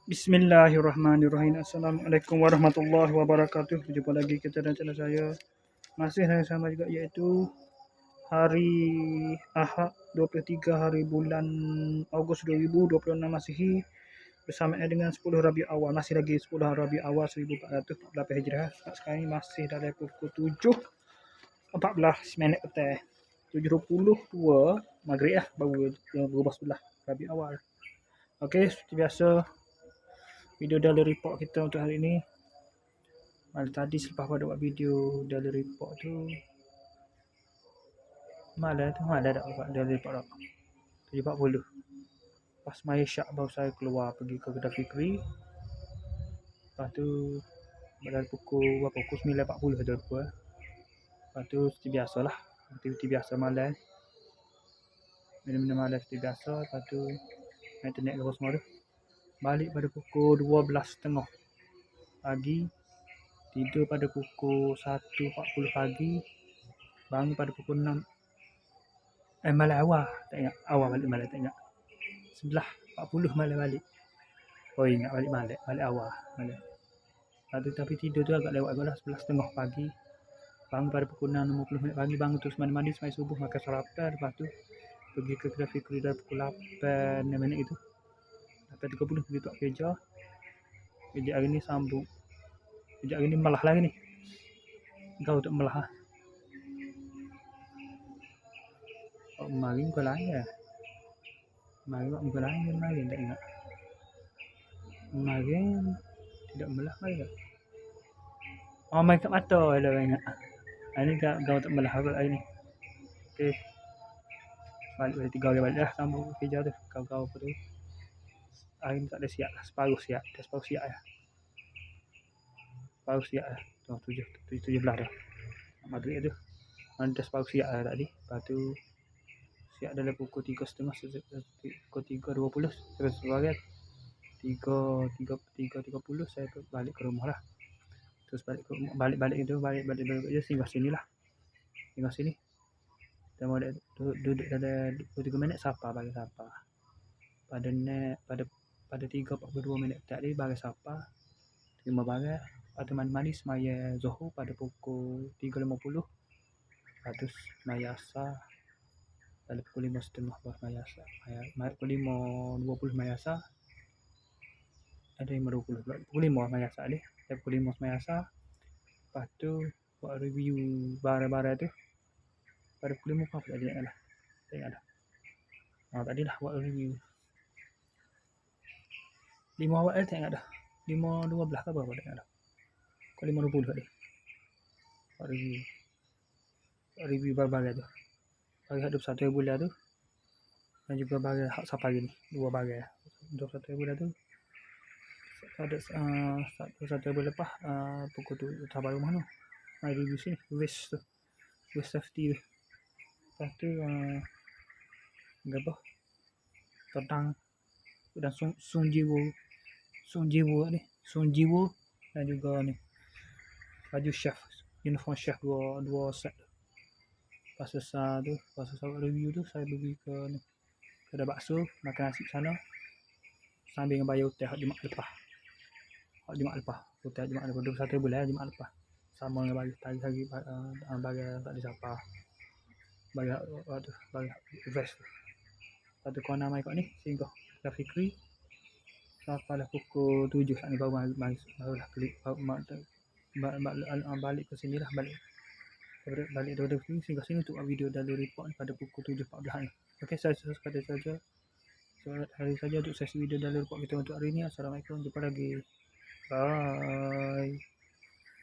Bismillahirrahmanirrahim. Assalamualaikum warahmatullahi wabarakatuh. Jumpa lagi kita dan channel saya. Masih yang sama juga, iaitu hari Ahad 23 hari bulan Ogos 2026 Masihi bersamaan dengan 10 Rabiul Awal. Masih lagi 10 Rabiul Awal 1448 Hijrah. Sekarang ini masih dalam pukul 7.14 minit petang. 7.22 maghrib baru berubah sebelah Rabiul Awal. Okey, seperti biasa video daily report kita untuk hari ini. Tadi selepas pada buat video daily report tu, malam tak buat daily report tak. 7.40 pas maya syak baru saya keluar pergi ke kedai Fikri. Lepas tu pada pukul 9.40 saja pukul. Lepas tu seperti biasalah, aktiviti biasa malam, minum-minum malam seperti biasa. Lepas tu internet ke semua tu. Balik pada pukul 12.30 pagi, tidur pada pukul 1.40 pagi, bangun pada pukul 6. Malam awal, tak ingat. Awal balik malam, tak ingat. 11.40 malam balik. Oh ingat balik awal malam. Lepas tu tapi tidur tu agak lewat agak lah, 11.30 pagi. Bangun pada pukul 6.50 pagi, bangun terus mandi semai subuh, makan sarapan. Lepas tu pergi ke kedai Fikri dah pukul 8 minit itu. 8.30 pergi buat kerja. Kerja hari ni sambung. Kerja hari ni malah lagi ni. Kau tak malah. Kemarin kau lain ya? Kemarin tak ingat. Kemarin tidak melah lagi tak? Main kat mata ada ingat. Hari ni kau tak melah hari ni. Okey. Balik 3 hari balik dah sambung kerja tu. Kau apa tu? Hari ni tak ada siap lah. Separuh siap ya. Separuh siap lah. 17 dah. Maghrib tu. Ada separuh siap lah tadi. Lepas tu siap dalam pukul 3.30, pukul 3.20 sebagai 3.30 saya balik ke rumah lah. Terus balik je singgah sini. Kita mau duduk dalam 23 minit sapa bagi sapa. Pada 3.42 minit tadi bagi sapa. Terima bagi atau mandi semaya Zuhur pada pukul 3.50. Lepas tu semaya Asar pada pukul 5.30 semaya Asar. Pukul 5.20 semaya Asar. Ada 5.20 pukul 5 semaya Asar ni. Pukul 5 semaya Asar. Lepas tu buat review barang-barang tu pada pukul 5 apa tadi lah. Tak ingat dah. Tadi lah buat review 5 awal tak ingat dah. 5.12 ke apa tak ingat dah. Pukul 5.20 tadi buat review barang-barang tu. Bagi 21 bulan tu dan juga bagi hak siapa lagi ni. 2 barang 21 bulan tu ada 1 bulan lepas pukul tu sabar rumah tu. Mai review sini waste safety tu. Lepas tu apa tentang dan Sung Jiwo dan juga ni baju chef, uniform chef dua set. Pas selesai review tu saya pergi ke ni kedai bakso makan nasi sana sambil dengan bayar hotel Jumaat lepas. Hotel Jumaat lepas 21 bulan Jumaat lepas. Sama dengan bagi bagi tak ada siapa. Bagi invest. Lepas tu kau nama ikut ni singgah ke Fikri. Sampai lah pukul 7 saat ni baru lah klik balik ke sini lah. Balik daripada sini singgah sini untuk video daily report ni pada pukul 7.14 ni. Okey, saya sekadar saja. Hari saja untuk sesi video daily report kita untuk hari ni. Assalamualaikum, jumpa lagi. Bye.